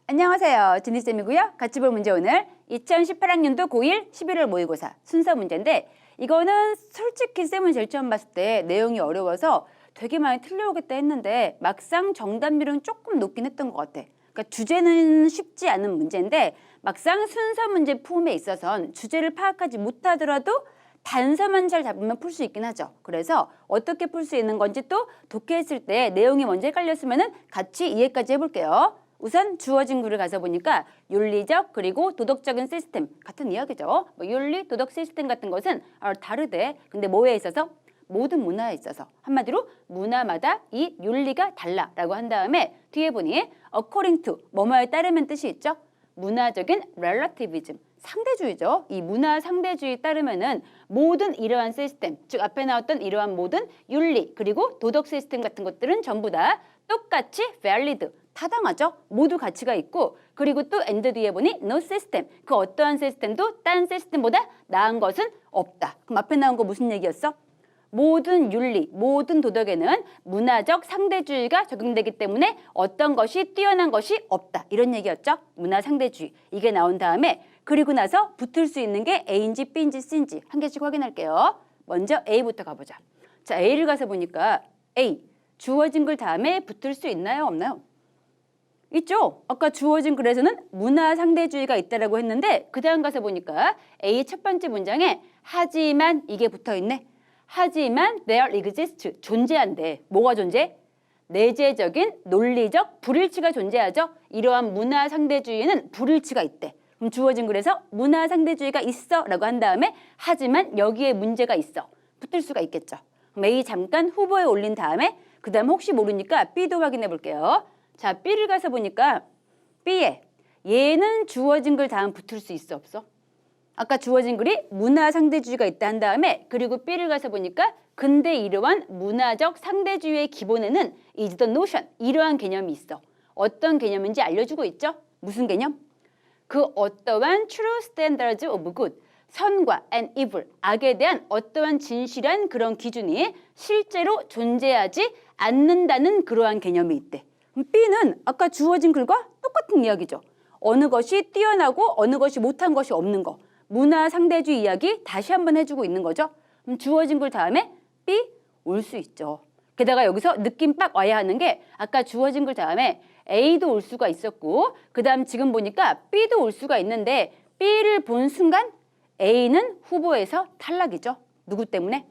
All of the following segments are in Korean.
안녕하세요. 진희쌤이고요. 같이 볼 문제 오늘 2018학년도 고1 11월 모의고사 순서 문제인데 이거는 솔직히 쌤은 제일 처음 봤을 때 내용이 어려워서 되게 많이 틀려오겠다 했는데 막상 정답률은 조금 높긴 했던 것 같아. 그러니까 주제는 쉽지 않은 문제인데 막상 순서 문제 풀음에 있어서는 주제를 파악하지 못하더라도 단서만 잘 잡으면 풀 수 있긴 하죠. 그래서 어떻게 풀 수 있는 건지 또 독해했을 때 내용이 먼저 헷갈렸으면 같이 이해까지 해볼게요. 우선 주어진 글을 가서 보니까 윤리적 그리고 도덕적인 시스템 같은 이야기죠. 뭐 윤리, 도덕 시스템 같은 것은 다르대. 근데 뭐에 있어서? 모든 문화에 있어서. 한마디로 문화마다 이 윤리가 달라라고 한 다음에 뒤에 보니 according to 뭐뭐에 따르면 뜻이 있죠. 문화적인 relativism 상대주의죠. 이 문화 상대주의에 따르면은 모든 이러한 시스템, 즉 앞에 나왔던 이러한 모든 윤리 그리고 도덕 시스템 같은 것들은 전부 다 똑같이 valid 타당하죠. 모두 가치가 있고 그리고 또 엔드 뒤에 보니 no system 그 어떠한 시스템도 딴 시스템보다 나은 것은 없다. 그럼 앞에 나온 거 무슨 얘기였어? 모든 윤리, 모든 도덕에는 문화적 상대주의가 적용되기 때문에 어떤 것이 뛰어난 것이 없다. 이런 얘기였죠. 문화 상대주의. 이게 나온 다음에 그리고 나서 붙을 수 있는 게 A인지 B인지 C인지 한 개씩 확인할게요. 먼저 A부터 가보자. 자, A를 가서 보니까 A, 주어진 글 다음에 붙을 수 있나요? 없나요? 있죠. 아까 주어진 글에서는 문화 상대주의가 있다라고 했는데 그 다음 가서 보니까 A 첫 번째 문장에 하지만 이게 붙어있네. 하지만 there exists 존재한대. 뭐가 존재? 내재적인 논리적 불일치가 존재하죠. 이러한 문화 상대주의에는 불일치가 있대. 그럼 주어진 글에서 문화 상대주의가 있어 라고 한 다음에 하지만 여기에 문제가 있어. 붙을 수가 있겠죠. 그럼 A 잠깐 후보에 올린 다음에 그 다음 혹시 모르니까 B도 확인해 볼게요. 자, B를 가서 보니까 B에 얘는 주어진 글 다음 붙을 수 있어 없어? 아까 주어진 글이 문화 상대주의가 있다 한 다음에 그리고 B를 가서 보니까 근데 이러한 문화적 상대주의의 기본에는 is the notion 이러한 개념이 있어. 어떤 개념인지 알려주고 있죠? 무슨 개념? 그 어떠한 true standards of good 선과 and evil 악에 대한 어떠한 진실한 그런 기준이 실제로 존재하지 않는다는 그러한 개념이 있대. B는 아까 주어진 글과 똑같은 이야기죠. 어느 것이 뛰어나고 어느 것이 못한 것이 없는 거. 문화 상대주의 이야기 다시 한번 해주고 있는 거죠. 그럼 주어진 글 다음에 B 올 수 있죠. 게다가 여기서 느낌 빡 와야 하는 게 아까 주어진 글 다음에 A도 올 수가 있었고 그 다음 지금 보니까 B도 올 수가 있는데 B를 본 순간 A는 후보에서 탈락이죠. 누구 때문에?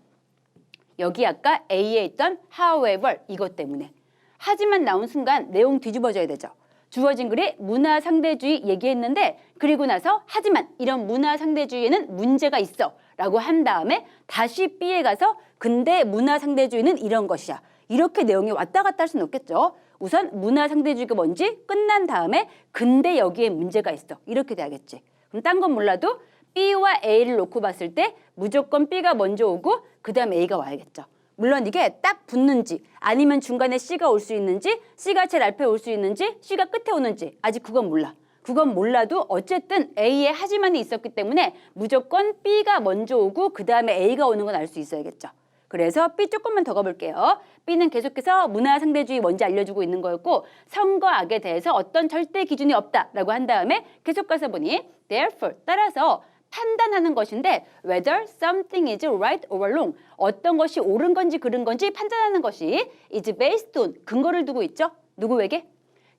여기 아까 A에 있던 however 이것 때문에. 하지만 나온 순간 내용 뒤집어져야 되죠. 주어진 글이 문화 상대주의 얘기했는데 그리고 나서 하지만 이런 문화 상대주의에는 문제가 있어 라고 한 다음에 다시 B에 가서 근데 문화 상대주의는 이런 것이야. 이렇게 내용이 왔다 갔다 할 수는 없겠죠. 우선 문화 상대주의가 뭔지 끝난 다음에 근데 여기에 문제가 있어. 이렇게 돼야겠지. 그럼 딴 건 몰라도 B와 A를 놓고 봤을 때 무조건 B가 먼저 오고 그 다음 A가 와야겠죠. 물론 이게 딱 붙는지 아니면 중간에 C가 올 수 있는지 C가 제일 앞에 올 수 있는지 C가 끝에 오는지 아직 그건 몰라. 그건 몰라도 어쨌든 A에 하지만이 있었기 때문에 무조건 B가 먼저 오고 그 다음에 A가 오는 건 알 수 있어야겠죠. 그래서 B 조금만 더 가볼게요. B는 계속해서 문화 상대주의 뭔지 알려주고 있는 거였고 선과 악에 대해서 어떤 절대 기준이 없다라고 한 다음에 계속 가서 보니 therefore 따라서 판단하는 것인데 whether something is right or wrong 어떤 것이 옳은 건지 그른 건지 판단하는 것이 is based on 근거를 두고 있죠. 누구에게?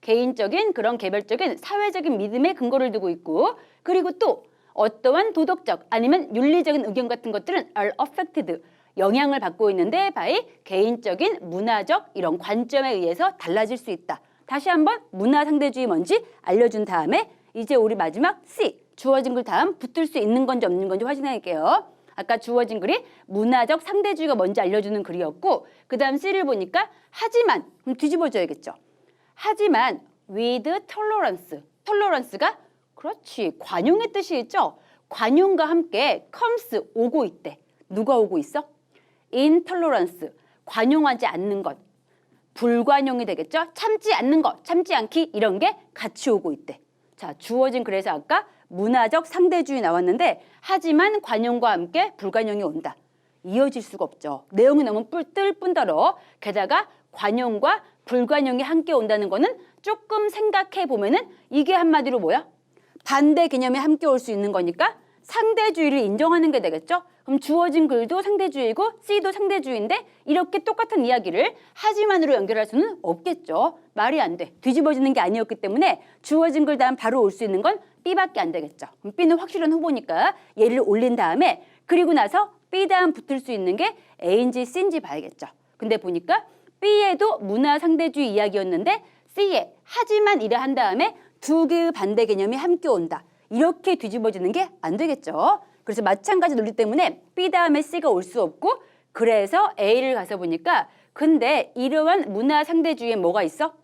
개인적인 그런 개별적인 사회적인 믿음에 근거를 두고 있고 그리고 또 어떠한 도덕적 아니면 윤리적인 의견 같은 것들은 are affected 영향을 받고 있는데 by 개인적인 문화적 이런 관점에 의해서 달라질 수 있다. 다시 한번 문화 상대주의 뭔지 알려준 다음에 이제 우리 마지막 C 주어진 글 다음 붙을 수 있는 건지 없는 건지 확인할게요. 아까 주어진 글이 문화적 상대주의가 뭔지 알려주는 글이었고 그 다음 C를 보니까 하지만 그럼 뒤집어줘야겠죠. 하지만 with tolerance tolerance가 그렇지 관용의 뜻이 있죠. 관용과 함께 comes 오고 있대. 누가 오고 있어? intolerance 관용하지 않는 것 불관용이 되겠죠. 참지 않는 것 참지 않기 이런 게 같이 오고 있대. 자 주어진 글에서 아까 문화적 상대주의 나왔는데 하지만 관용과 함께 불관용이 온다. 이어질 수가 없죠. 내용이 너무 뜰 뿐더러 게다가 관용과 불관용이 함께 온다는 거는 조금 생각해 보면은 이게 한마디로 뭐야? 반대 개념이 함께 올 수 있는 거니까 상대주의를 인정하는 게 되겠죠? 그럼 주어진 글도 상대주의고 C도 상대주의인데 이렇게 똑같은 이야기를 하지만으로 연결할 수는 없겠죠. 말이 안 돼. 뒤집어지는 게 아니었기 때문에 주어진 글 다음 바로 올 수 있는 건 B밖에 안 되겠죠. 그럼 B는 확실한 후보니까 얘를 올린 다음에 그리고 나서 B 다음 붙을 수 있는 게 A인지 C인지 봐야겠죠. 근데 보니까 B에도 문화 상대주의 이야기였는데 C에 하지만 이래 한 다음에 두 개의 반대 개념이 함께 온다. 이렇게 뒤집어지는 게 안 되겠죠. 그래서 마찬가지 논리 때문에 B 다음에 C가 올 수 없고 그래서 A를 가서 보니까 근데 이러한 문화 상대주의에 뭐가 있어?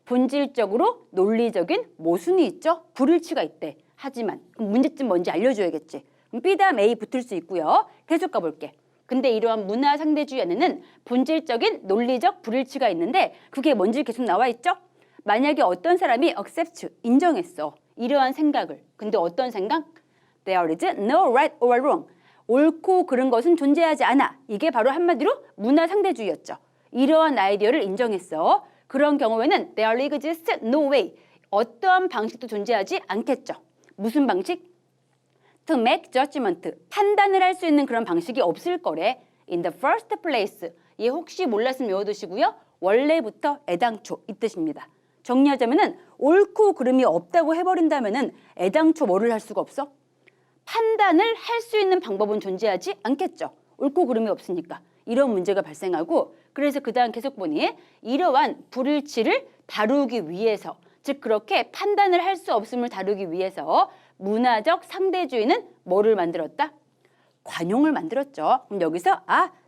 본질적으로 논리적인 모순이 있죠. 불일치가 있대. 하지만 그럼 문제점 뭔지 알려줘야겠지. 그럼 B 다음 A 붙을 수 있고요. 계속 가볼게. 근데 이러한 문화 상대주의 안에는 본질적인 논리적 불일치가 있는데 그게 뭔지 계속 나와 있죠. 만약에 어떤 사람이 accept, 인정했어. 이러한 생각을. 근데 어떤 생각? There is no right or wrong. 옳고 그른 것은 존재하지 않아. 이게 바로 한마디로 문화 상대주의였죠. 이러한 아이디어를 인정했어. 그런 경우에는 there exists no way. 어떠한 방식도 존재하지 않겠죠. 무슨 방식? To make judgment. 판단을 할 수 있는 그런 방식이 없을 거래. In the first place. 얘 혹시 몰랐으면 외워두시고요. 원래부터 애당초 이 뜻입니다. 정리하자면은 옳고 그름이 없다고 해버린다면은 애당초 뭐를 할 수가 없어? 판단을 할 수 있는 방법은 존재하지 않겠죠. 옳고 그름이 없으니까. 이런 문제가 발생하고 그래서 그 다음 계속 보니 이러한 불일치를 다루기 위해서 즉 그렇게 판단을 할 수 없음을 다루기 위해서 문화적 상대주의는 뭐를 만들었다? 관용을 만들었죠. 그럼 여기서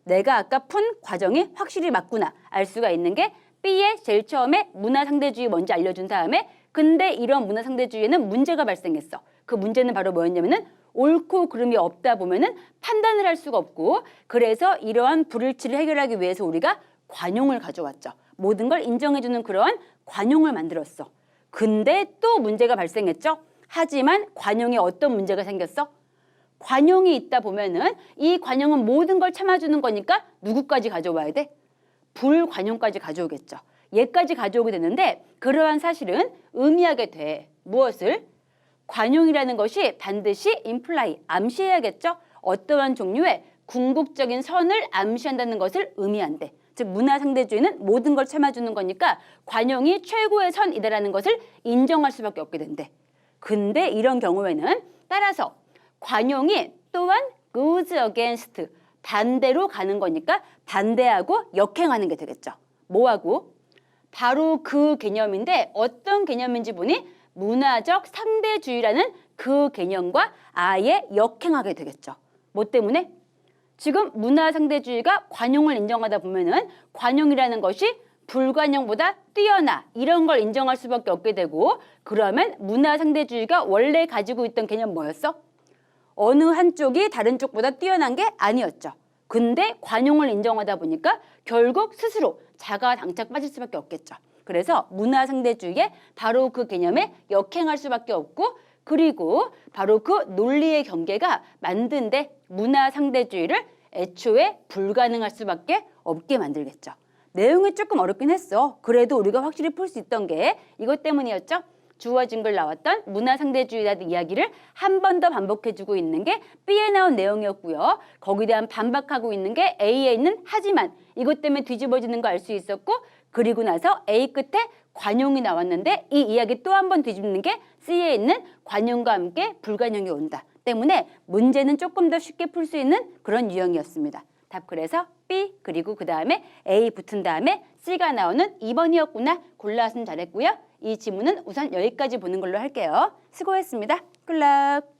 내가 아까 푼 과정이 확실히 맞구나 알 수가 있는 게 B의 제일 처음에 문화 상대주의 뭔지 알려준 다음에 근데 이런 문화 상대주의에는 문제가 발생했어. 그 문제는 바로 뭐였냐면은 옳고 그름이 없다 보면은 판단을 할 수가 없고 그래서 이러한 불일치를 해결하기 위해서 우리가 관용을 가져왔죠. 모든 걸 인정해주는 그러한 관용을 만들었어. 근데 또 문제가 발생했죠. 하지만 관용에 어떤 문제가 생겼어? 관용이 있다 보면은 이 관용은 모든 걸 참아주는 거니까 누구까지 가져와야 돼? 불관용까지 가져오겠죠. 얘까지 가져오게 되는데 그러한 사실은 의미하게 돼. 무엇을? 관용이라는 것이 반드시 imply, 암시해야겠죠. 어떠한 종류의 궁극적인 선을 암시한다는 것을 의미한대. 즉 문화상대주의는 모든 걸 참아주는 거니까 관용이 최고의 선이다라는 것을 인정할 수밖에 없게 된대. 근데 이런 경우에는 따라서 관용이 또한 goes against, 반대로 가는 거니까 반대하고 역행하는 게 되겠죠. 뭐하고? 바로 그 개념인데 어떤 개념인지 보니 문화적 상대주의라는 그 개념과 아예 역행하게 되겠죠. 뭐 때문에? 지금 문화 상대주의가 관용을 인정하다 보면은 관용이라는 것이 불관용보다 뛰어나 이런 걸 인정할 수밖에 없게 되고 그러면 문화 상대주의가 원래 가지고 있던 개념 뭐였어? 어느 한쪽이 다른 쪽보다 뛰어난 게 아니었죠. 근데 관용을 인정하다 보니까 결국 스스로 자가 당착 빠질 수밖에 없겠죠. 그래서 문화 상대주의에 바로 그 개념에 역행할 수밖에 없고 그리고 바로 그 논리의 경계가 만든데 문화 상대주의를 애초에 불가능할 수밖에 없게 만들겠죠. 내용이 조금 어렵긴 했어. 그래도 우리가 확실히 풀 수 있던 게 이것 때문이었죠. 주어진 글 나왔던 문화 상대주의라는 이야기를 한 번 더 반복해주고 있는 게 B에 나온 내용이었고요. 거기에 대한 반박하고 있는 게 A에 있는 하지만 이것 때문에 뒤집어지는 거 알 수 있었고 그리고 나서 A 끝에 관용이 나왔는데 이 이야기 또 한 번 뒤집는 게 C에 있는 관용과 함께 불관용이 온다. 때문에 문제는 조금 더 쉽게 풀 수 있는 그런 유형이었습니다. 답 그래서 B 그리고 그 다음에 A 붙은 다음에 C가 나오는 2번이었구나. 골라왔으면 잘했고요. 이 지문은 우선 여기까지 보는 걸로 할게요. 수고했습니다. 굿락.